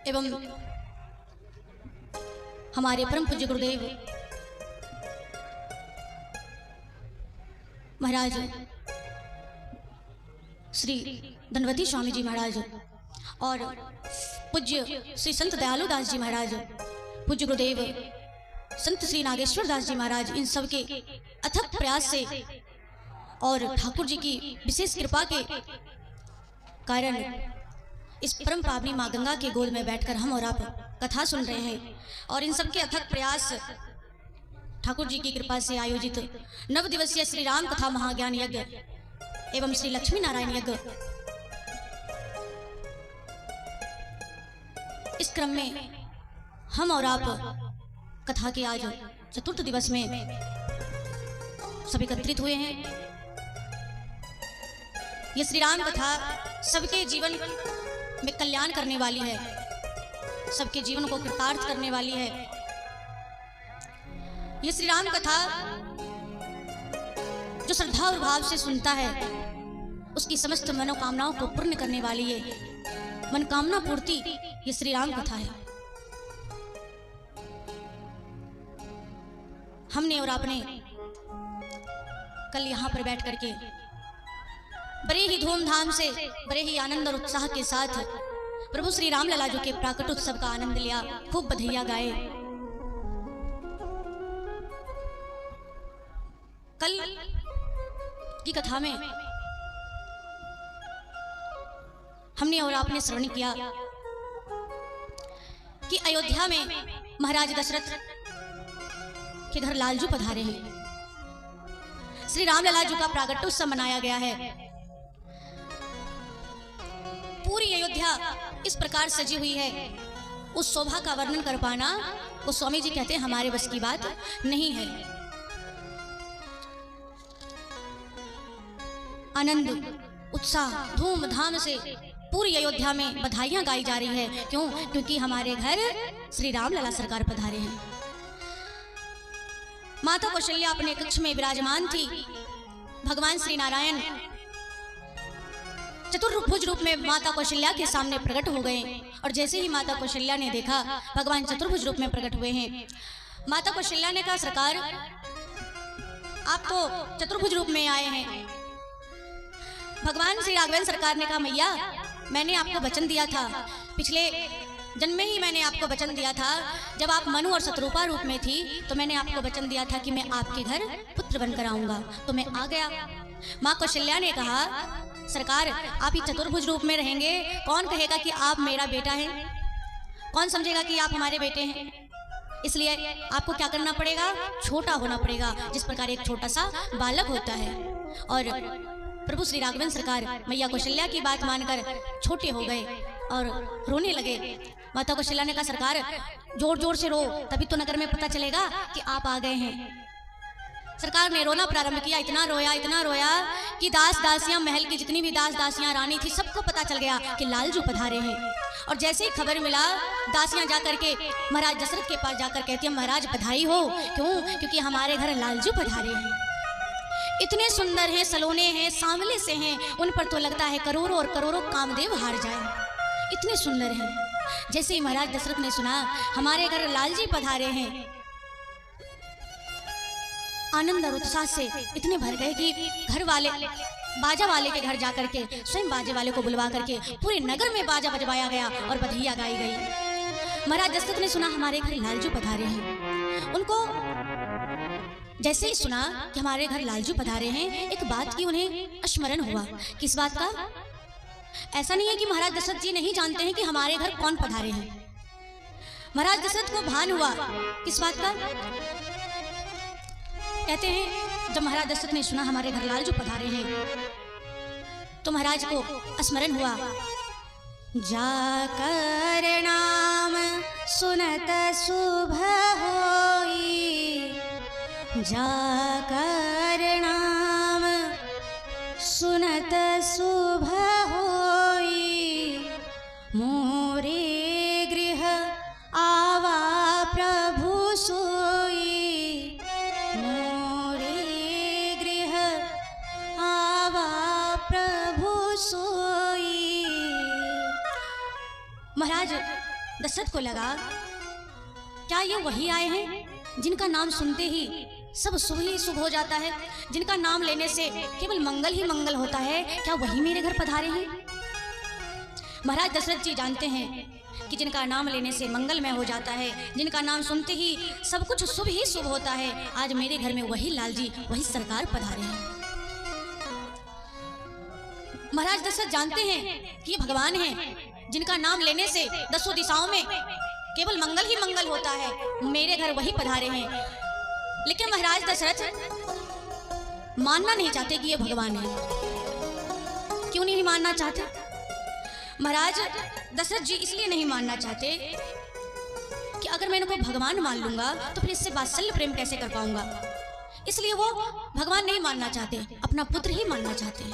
एवं हमारे परम पूज्य गुरुदेव महाराज श्री धनवती स्वामी जी महाराज और पूज्य श्री संत दयालु दास जी महाराज, पूज्य गुरुदेव संत श्री नागेश्वर दास जी महाराज, इन सब के अथक प्रयास से और ठाकुर जी की विशेष कृपा के कारण इस परम पावनी माँ गंगा के गोद में बैठकर हम और आप कथा सुन रहे हैं। और इन सब के अथक प्रयास ठाकुर जी की कृपा से आयोजित 9 दिवसीय श्री राम कथा महाज्ञान यज्ञ एवं श्री लक्ष्मी नारायण यज्ञ, इस क्रम में हम और आप कथा के आज चतुर्थ दिवस में सब एकत्रित हुए हैं। ये श्री राम कथा सबके जीवन में कल्याण करने वाली है, सबके जीवन को कृतार्थ करने वाली है। ये श्री राम कथा जो श्रद्धा और भाव से सुनता है उसकी समस्त मनोकामनाओं को पूर्ण करने वाली है। मनोकामना पूर्ति ये श्री राम कथा है। हमने और आपने कल यहाँ पर बैठ करके बड़े ही धूमधाम से, बड़े ही आनंद और उत्साह के साथ प्रभु श्री राम लला जो के प्राकट उत्सव का आनंद लिया, खूब बधाइयां गाए। कल की कथा में हमने और आपने श्रवण किया कि अयोध्या में महाराज दशरथ के घर लालजू पधारे हैं। श्री राम लला जी का प्रागट्योत्सव मनाया गया है। पूरी अयोध्या इस प्रकार सजी हुई है, उस शोभा का वर्णन कर पाना वो स्वामी जी कहते हैं हमारे बस की बात नहीं है। आनंद उत्साह धूमधाम से पूरी अयोध्या में बधाइयां गाई जा रही है। क्यों? क्योंकि हमारे घर श्री राम लला सरकार पधारे हैं। माता कौशल्या अपने कक्ष में विराजमान थी। भगवान श्री नारायण चतुर्भुज रूप में माता कौशल्या के सामने प्रकट हो गए और जैसे ही माता कौशल्या ने देखा भगवान चतुर्भुज रूप में प्रकट हुए हैं। माता कौशल्या ने कहा, सरकार आप तो चतुर्भुज रूप में आए हैं। भगवान श्री राघवेंद्र सरकार ने कहा, मैया मैंने आपको वचन दिया था, पिछले जन्म में ही मैंने आपको वचन दिया था, जब आप मनु और शत्रुपा रूप में थी तो मैंने आपको वचन दिया था कि मैं आपके घर पुत्र बनकर आऊंगा, तो मैं आ गया। माँ कौशल्या ने कहा, सरकार आप ही चतुर्भुज रूप में रहेंगे, कौन कहेगा कि आप मेरा बेटा है, कौन समझेगा कि आप हमारे बेटे हैं। इसलिए आपको क्या करना पड़ेगा, छोटा होना पड़ेगा, जिस प्रकार एक छोटा सा बालक होता है। और प्रभु श्री राघवेंद्र सरकार मैया कौशल्या की बात मानकर छोटे हो गए और रोने लगे। माता कौशल्या ने कहा, सरकार जोर जोर से रो, तभी तो नगर में पता चलेगा कि आप आ गए हैं। सरकार ने रोना प्रारंभ किया, इतना रोया कि दास दासियां, महल की जितनी भी दास दासियां रानी थी, सबको पता चल गया कि लालजू पधारे हैं। और जैसे ही खबर मिला, दासियां जाकर के महाराज दशरथ के पास जाकर कहती हैं, महाराज बधाई हो। क्यों? क्योंकि हमारे घर लालजू पधारे हैं। इतने सुंदर हैं, सलोने हैं, सांवले से हैं, उन पर तो लगता है करोड़ों और करोड़ों कामदेव हार जाए, इतने सुंदर हैं। जैसे ही महाराज दशरथ ने सुना हमारे घर लालजी पधारे हैं, आनंद और उत्साह से इतने भर गए कि घर वाले बाजा वाले के घर जाकर के स्वयं बाजे वाले को बुलवा करके पूरे नगर में बाजा बजवाया गया और बधाइयां गाई गई। महाराज दशरथ ने सुना हमारे घर लालजू पधारे हैं। उनको जैसे ही सुना कि हमारे घर लालजू पधारे हैं, एक बात की उन्हें स्मरण हुआ। किस बात का? ऐसा नहीं है कि महाराज दशरथ जी नहीं जानते हैं कि हमारे घर कौन पधारे हैं। महाराज दशरथ को भान हुआ। किस बात का? कहते हैं जब महाराज दशरथ ने सुना हमारे घर लालजू पधारे हैं तो महाराज को स्मरण हुआ, जाकर नाम सुनत शुभ होई, जाकर नाम सुनत शुभ होई, मोरे गृह आवा प्रभु सोई, मोरे गृह आवा प्रभु सोई। महाराज दशरथ को लगा क्या ये वही आए हैं जिनका नाम सुनते ही सब शुभ ही शुभ हो जाता है, जिनका नाम लेने से केवल मंगल ही मंगल होता है, क्या वही मेरे घर पधारे हैं? महाराज दशरथ जी जानते हैं कि जिनका नाम लेने से मंगलमय हो जाता है, जिनका नाम सुनते ही सब कुछ शुभ ही शुभ होता है, आज मेरे घर में वही लाल जी, वही सरकार पधारे हैं। महाराज दशरथ जानते हैं कि ये भगवान हैं जिनका नाम लेने से दसों दिशाओं में केवल मंगल ही मंगल होता है, मेरे घर वही पधारे हैं। लेकिन महाराज दशरथ मानना नहीं चाहते कि ये भगवान है। क्यों नहीं मानना चाहते? महाराज दशरथ जी इसलिए नहीं मानना चाहते कि अगर मैं इनको भगवान मान लूंगा तो फिर इससे वात्सल्य प्रेम कैसे कर पाऊंगा, इसलिए वो भगवान नहीं मानना चाहते, अपना पुत्र ही मानना चाहते हैं।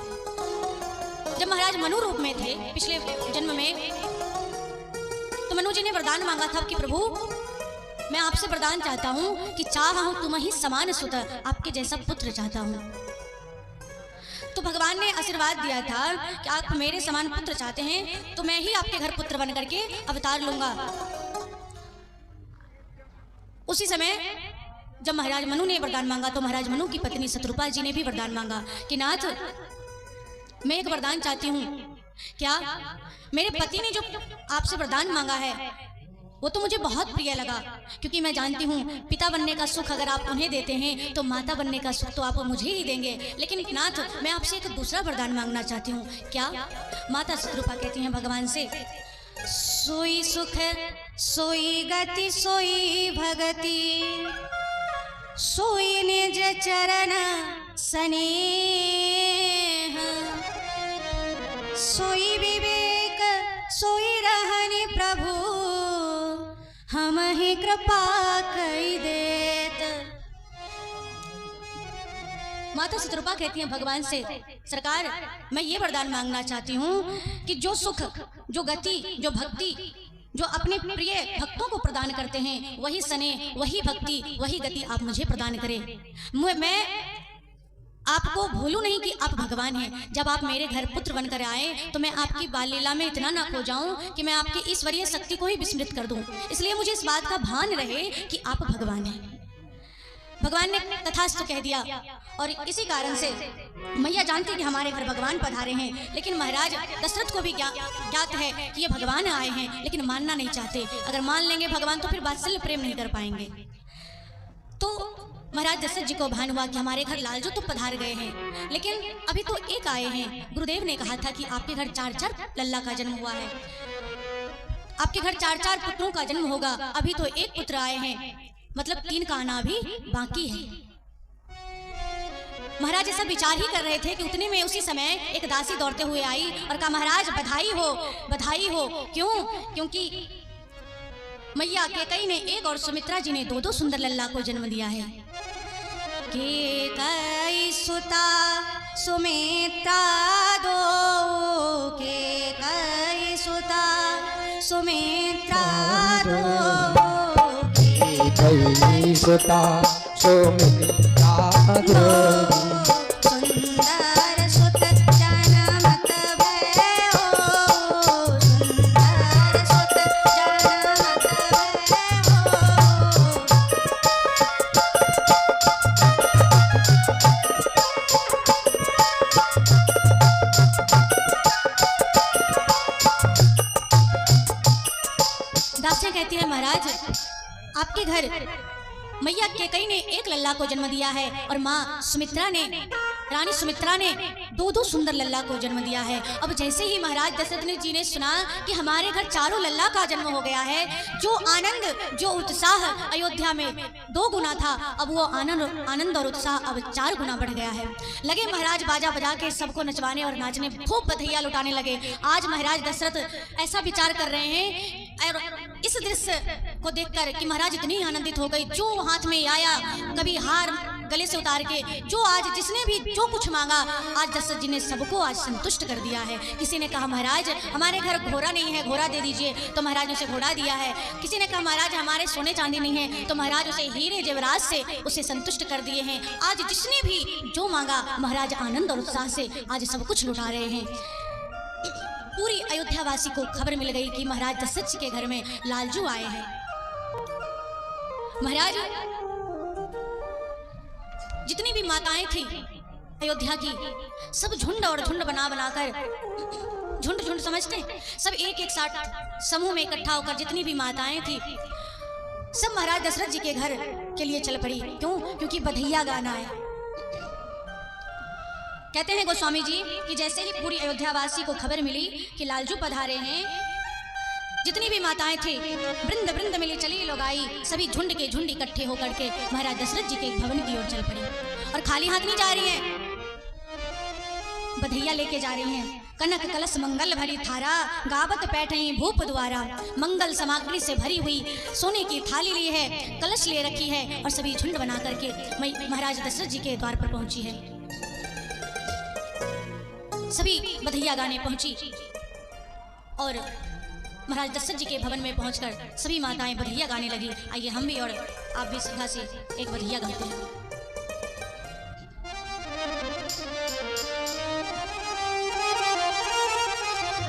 जब महाराज मनु रूप में थे पिछले जन्म में, तो मनु जी ने वरदान मांगा था कि प्रभु मैं आपसे वरदान चाहता हूँ कि चाहूँ तुम ही समान सुत, आपके जैसा पुत्र चाहता हूँ। तो भगवान ने आशीर्वाद दिया था कि आप मेरे समान पुत्र चाहते हैं तो मैं ही आपके घर पुत्र बन करके अवतार लूंगा। उसी समय जब महाराज मनु ने वरदान मांगा तो महाराज मनु की पत्नी शत्रुपा जी ने भी वरदान मांगा कि नाथ मैं एक वरदान चाहती हूँ, क्या मेरे पति ने जो आपसे वरदान मांगा है वो तो मुझे बहुत प्रिय लगा, क्योंकि मैं जानती हूँ पिता बनने का सुख अगर आप उन्हें देते हैं तो माता बनने का सुख तो आप मुझे ही देंगे। लेकिन नाथ मैं आपसे एक दूसरा वरदान मांगना चाहती हूँ। क्या? माता शत्रुपा कहती हैं भगवान से, सोई सुख सोई गति सोई भगति सोई निज चरण स्नेह सोई विवेक सोई रहनि प्रभु हम ही कृपा कई देत। माता शत्रुपा कहती हैं भगवान से, सरकार मैं ये वरदान मांगना चाहती हूँ कि जो सुख जो गति जो भक्ति जो अपने प्रिय भक्तों को प्रदान करते हैं वही स्नेह वही भक्ति वही गति आप मुझे प्रदान करें। मैं आपको भूलूं नहीं कि आप भगवान हैं। जब आप मेरे घर पुत्र बनकर आए तो मैं आपकी बाल लीला में इतना ना खो जाऊं कि मैं आपकी ईश्वरीय शक्ति को ही विस्मृत कर दूं। इसलिए मुझे इस बात का भान रहे कि आप भगवान हैं। भगवान ने तथास्तु कह दिया और इसी कारण से मैया जानती कि हमारे घर भगवान पधारे हैं। लेकिन महाराज दशरथ को भी ज्ञात है कि ये भगवान आए हैं, लेकिन मानना नहीं चाहते। अगर मान लेंगे भगवान तो फिर वात्सल्य प्रेम नहीं कर पाएंगे। तो महाराज दशरथ जी को भान हुआ कि हमारे घर लालजू तो पधार गए हैं, लेकिन अभी तो एक आए हैं। गुरुदेव ने कहा था कि आपके घर 4-4 लल्ला का जन्म हुआ है, आपके घर 4-4 पुत्रों का जन्म होगा। अभी तो एक पुत्र आए हैं, मतलब 3 का आना भी बाकी है। महाराज ऐसा विचार ही कर रहे थे कि उतने में उसी समय एक दासी दौड़ते हुए आई और कहा, महाराज बधाई हो बधाई हो। क्यों? क्योंकि मैया केकई ने एक और सुमित्रा जी ने 2-2 सुंदर लल्ला को जन्म दिया है। केकई सुता सुमित्रा दो, केकई सुता सुमित्रा दो, केकई सुता सुमित्रा दो। कहती है महाराज आपके घर मैया केकई ने एक लल्ला को जन्म दिया है और माँ सुमित्रा ने रानी सुमित्रा ने 2-2 सुंदर लल्ला को जन्म दिया है। अब जैसे ही महाराज दशरथ जी ने सुना कि हमारे घर 4 लल्ला का जन्म हो गया है, जो आनंद जो उत्साह अयोध्या में 2 गुना था, अब वो आनंद और उत्साह अब 4 गुना बढ़ गया है। लगे महाराज बाजा बजा के सबको नचवाने और नाचने, खूब बधाइयाँ लुटाने लगे। आज महाराज दशरथ ऐसा विचार कर रहे हैं और इस दृश्य को देखकर कि महाराज इतनी आनंदित हो गई, जो हाथ में आया कभी हार गले से उतार के, जो आज जिसने भी जो कुछ मांगा आज दशरथ जी ने सबको आज संतुष्ट कर दिया है। किसी ने कहा महाराज हमारे घर घोड़ा नहीं है, घोड़ा दे दीजिए, तो महाराज ने उसे घोड़ा दिया है। किसी ने कहा महाराज हमारे सोने चांदी नहीं है, तो महाराज उसे हीरे जेवरात से उसे संतुष्ट कर दिए हैं। आज जिसने भी जो मांगा महाराज आनंद और उत्साह से आज सब कुछ लुटा रहे हैं। पूरी अयोध्यावासी को खबर मिल गई कि महाराज दशरथ जी के घर में लालजू आए हैं। महाराज जितनी भी माताएं थी अयोध्या की, सब झुंड और झुंड बना बनाकर, झुंड झुंड समझते, सब एक एक साथ समूह में इकट्ठा होकर जितनी भी माताएं थी सब महाराज दशरथ जी के घर के लिए चल पड़ी। क्यों? क्योंकि बधैया गाना है। कहते हैं गोस्वामी जी कि जैसे ही पूरी अयोध्यावासी को खबर मिली कि लालजू पधारे हैं, जितनी भी माताएं थी वृंद वृंद मिली चली लोग आई, सभी झुंड के झुंड इकट्ठे होकर के महाराज दशरथ जी के भवन की ओर चल पड़ी। और खाली हाथ नहीं जा रही हैं, बधैया लेके जा रही हैं। कनक कलश मंगल भरी थारा, गावत बैठे भूप द्वारा। मंगल सामग्री से भरी हुई सोने की थाली ली है, कलश ले रखी है और सभी झुंड बना करके महाराज दशरथ जी के द्वार पर पहुंची है। सभी बधैया गाने पहुंची और महाराज दशरथ जी के भवन में पहुंचकर सभी माताएं बधैया गाने लगी। आइए हम भी और आप भी सीधा से एक बधैया गाते हैं।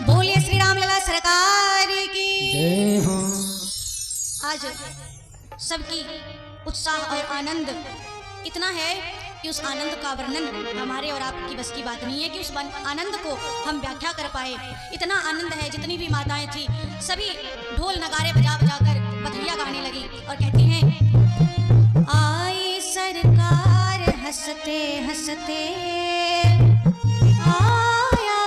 बोलिए श्री राम लला सरकार की जय हो। आज सबकी उत्साह और आनंद इतना है कि उस आनंद का वर्णन हमारे और आपकी बस की बात नहीं है कि उस आनंद को हम व्याख्या कर पाए। इतना आनंद है, जितनी भी माताएं थी सभी ढोल नगारे बजा बजा कर बधैया गाने लगी और कहती हैं, आई सरकार हंसते हंसते, आया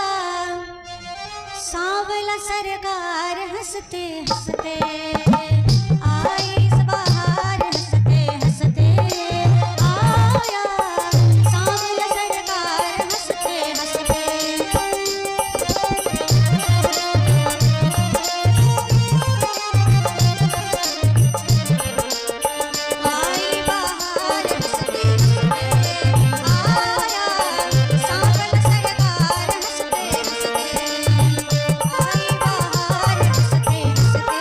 सांवला सरकार हंसते हंसते, आई बहार हंसते हंसते, आया सांवला सरकार हंसते हंसते। आई बहार हंसते हंसते, आया सांवला सरकार हंसते हंसते, आई बहार हंसते हंसते,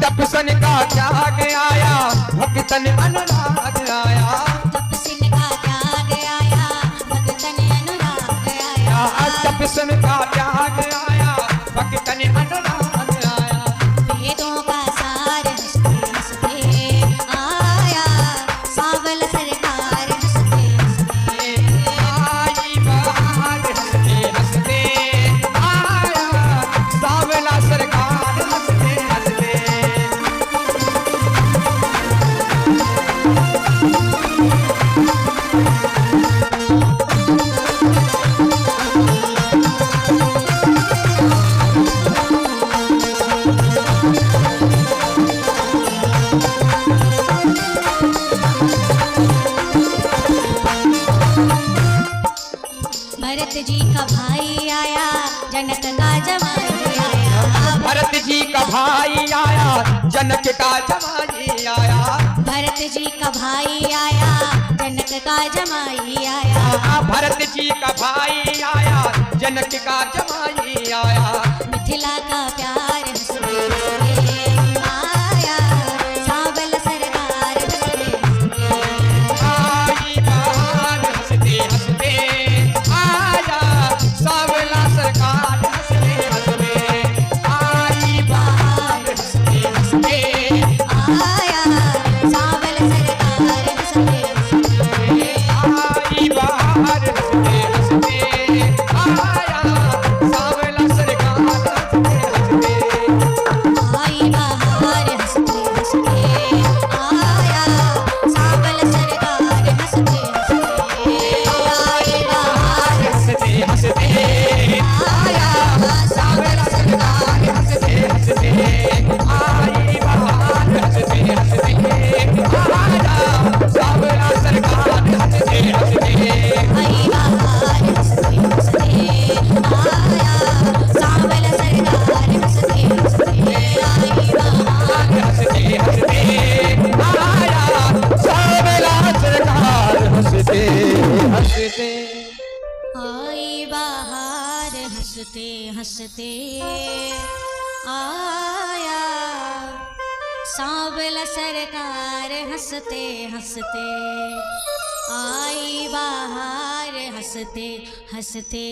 तपसन का त्याग आया, भक्तन अनुराग आया। तपस्या का त्याग आया, भक्तन अनुराग आया। तपसन का त्याग आया, भक्तन अनुराग आया। वेदों का सार हंसते हंसते आया, सांवल सरकार हंसते हंसते। आई बहार हंसते हंसते आया, सांवला सरकार हंसते हंसते। भरत जी का भाई आया, जनक का जमाई आया। भरत जी का भाई आया, जनक का जमाई आया। भरत जी का भाई आया, जनक का जमाई आया। भरत जी का भाई आया, जनक का जमाई आया। मिथिला का प्यार हंसते हंसते आया, सांवल सरकार हंसते हंसते। आई बहार हंसते हंसते आया, सांवला सरकार हंसते हंसते। आई बहार हंसते हंसते आया, सांवल सरकार हंसते हंसते। आई बहार हंसते हंसते आया, सांवला सरकार हंसते हंसते। आई बहार हंसते हंसते आया, सांवल सरकार हंसते हंसते। आई बहार हंसते हंसते आया, सांवला सरकार हंसते हंसते। आई बहार हंसते हंसते आया, सांवला सरकार हंसते हंसते। आई बहार हंसते हंसते आया, सांवल सरकार हंसते हंसते। आई बहार हंसते हंसते आया, सांवला सरकार हंसते हंसते। आई बहार हंसते हंसते आया, सांवला सरकार हंसते हंसते। आई बहार हंसते हंसते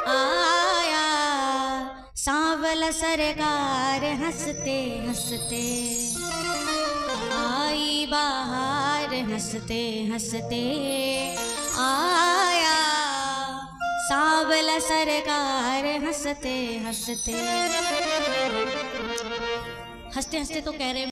आया, सांवला सरकार हंसते हंसते। आई बहार हंसते हंसते आया, सांवला सरकार हंसते हंसते। हंसते हंसते तो कह रहे